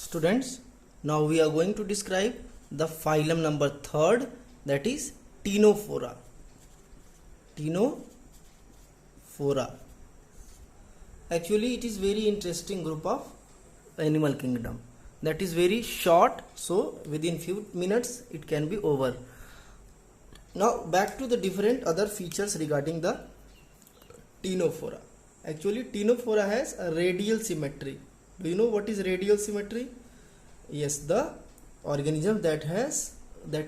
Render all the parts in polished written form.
Students, now we are going to describe the phylum number 3rd, that is Ctenophora. Ctenophora. Actually, it is very interesting group of animal kingdom. That is very short, so within few minutes it can be over. Now back to the different other features regarding the Ctenophora. Actually, Ctenophora has a radial symmetry. Do you know what is radial symmetry? Yes, the organism that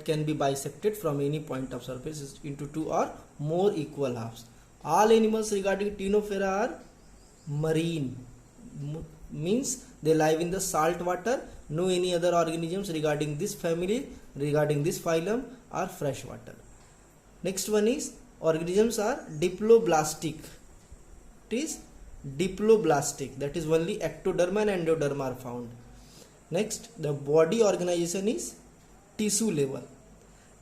can be bisected from any point of surface into two or more equal halves. All animals regarding Ctenophora are marine, means they live in the salt water. No any other organisms regarding this family, regarding this phylum, are freshwater. Next one is organisms are diploblastic. It is diploblastic, that is only ectoderm and endoderm are found. Next, the body organization is tissue level.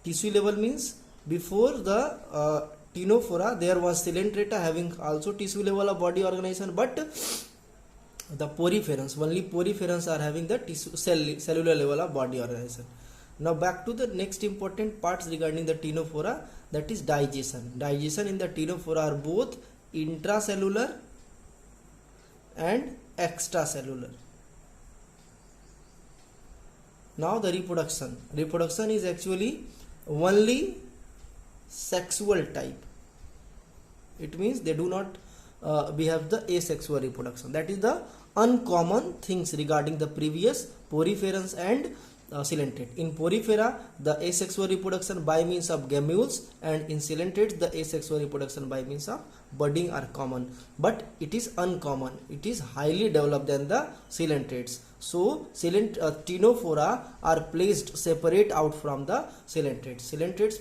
Tissue level means before the Ctenophora there was Coelenterata having also tissue level of body organization, but the poriferans, only poriferans are having the tissue cellular level of body organization. Now back to the next important parts regarding the Ctenophora, that is digestion. Digestion in the Ctenophora are both intracellular and extracellular. Now the reproduction. Reproduction is actually only sexual type. It means they do not behave the asexual reproduction. That is the uncommon things regarding the previous poriferans and coelenterate. In porifera, the asexual reproduction by means of gamules, and in coelentrates the asexual reproduction by means of budding are common, but it is uncommon. It is highly developed than the coelentrates. So Ctenophora are placed separate out from the coelentrates. Coelentrates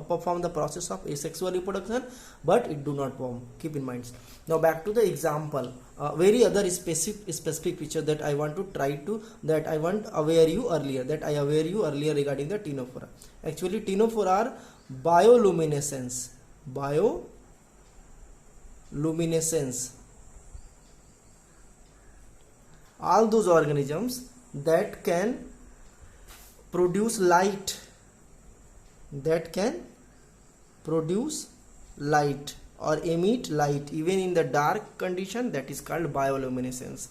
perform the process of asexual reproduction, but it do not form. Keep in mind. Now back to the example. Very other specific feature that I want to aware you earlier regarding the Ctenophora. Actually, Ctenophora are bioluminescence. All those organisms that can produce light, or emit light even in the dark condition, that is called bioluminescence.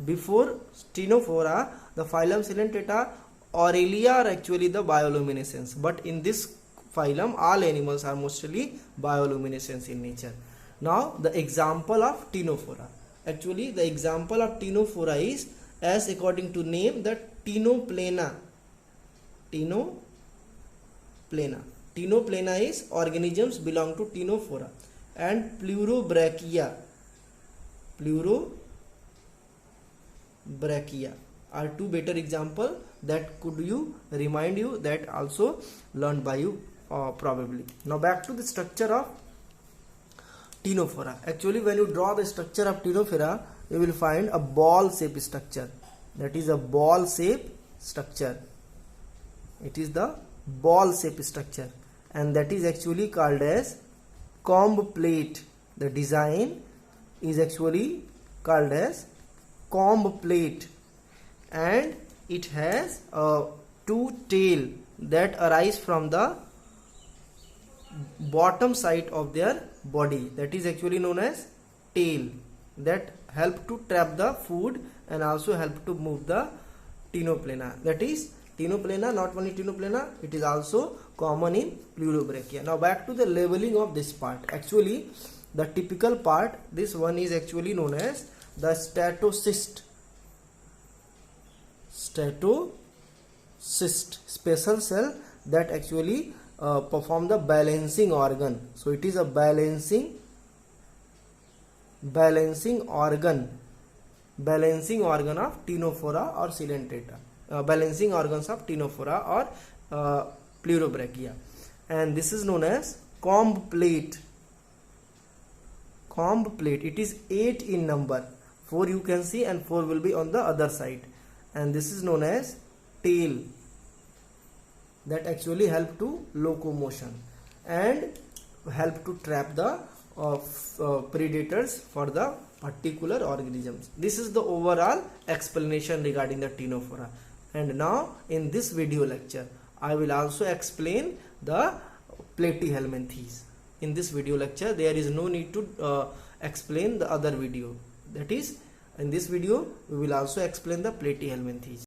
Before Ctenophora, the phylum Coelenterata, Aurelia are actually the bioluminescence, but in this phylum all animals are mostly bioluminescence in nature. Now the example of Ctenophora. Actually, the example of Ctenophora is, as according to name, the Ctenoplana. Ctenoplana is organisms belong to Ctenophora. And Pleurobrachia are two better example that could remind you, that also learned by you probably. Now back to the structure of Ctenophora. Actually, when you draw the structure of Ctenophora, you will find a ball shape structure. That is a ball shape structure. It is the ball shape structure, and that is actually called as comb plate. The design is actually called as comb plate, and it has two tail that arise from the bottom side of their body. That is actually known as tail, that help to trap the food and also help to move the Ctenoplana. That is Ctenoplana, not only Ctenoplana, it is also common in Pleurobrachia. Now back to the labeling of this part. Actually, the typical part, this one is actually known as the statocyst. Special cell that actually perform the balancing organ. So it is a balancing organ of Ctenophora or Coelenterata. Balancing organs of Ctenophora or Pleurobrachia, and this is known as comb plate. It is 8 in number. 4 you can see, and 4 will be on the other side, and this is known as tail, that actually help to locomotion and help to trap the predators for the particular organisms. This is the overall explanation regarding the ctenophora. And now in this video lecture I will also explain the platyhelminthes. In this video lecture there is no need to explain the other video. That is, in this video we will also explain the platyhelminthes.